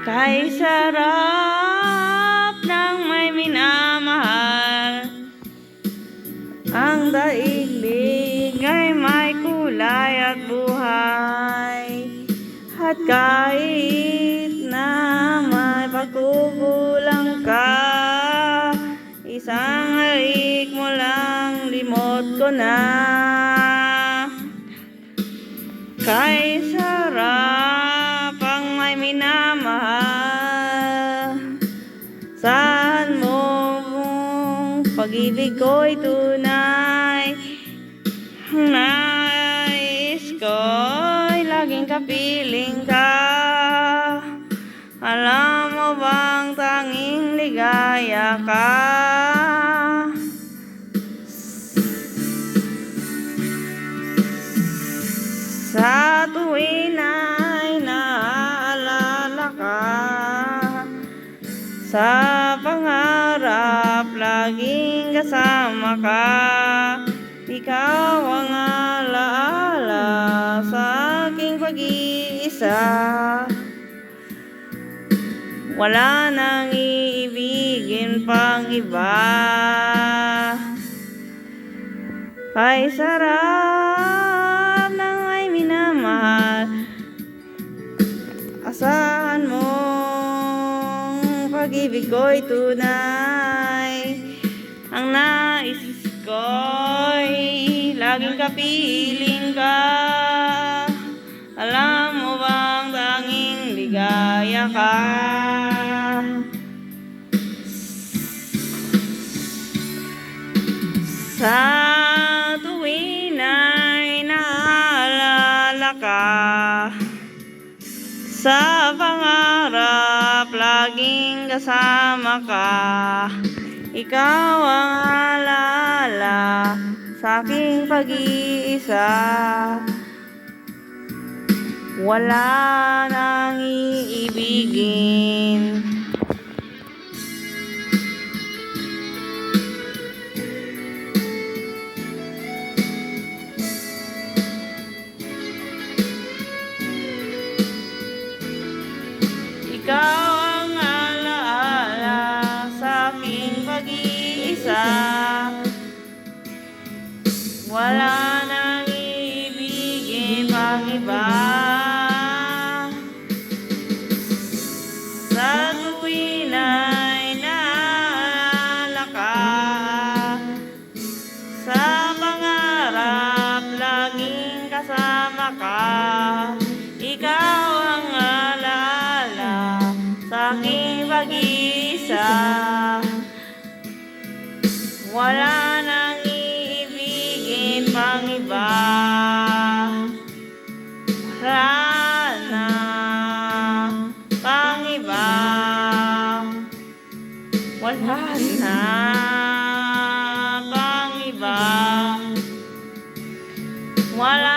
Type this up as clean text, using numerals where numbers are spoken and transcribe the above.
Kay sarap ng may minamahal, ang daigdig ay may kulay at buhay. At kahit na may pagkukulang ka, isang halik mo lang limot ko na. Kay sarap ang may minamahal, saan mo mong pag-ibig ko'y tunay. Ang nais ko'y laging kapiling ka. Alam mo bang tanging ligaya ka? Sa tuwin ay naaalala ka, sa pangarap laging kasama ka. Ikaw ang alaala sa aking pag-iisa. Wala nang iibigin pang iba. Kay sarap ng may minamahal, asahan mong pag-ibig ko'y tunay. Ang nais ko'y laging kapiling ka. Alam mo bang tanging ligaya ka? Sa tuwin ay naalala ka, sa pangarap laging kasama ka. Ikaw ang alaala sa aking pag-iisa. Wala nang iibigin. Ikaw ang alaala sa aking pag-iisa. Wala nang iibigin pang iba. Sa tuwin ay naaalala ka, sa pangarap laging kasama ka. Ikaw ang alaala sa aking pag-iisa. Wala nang iibigin pang iba. Wala na pang iba. Wala na pang iba. Wala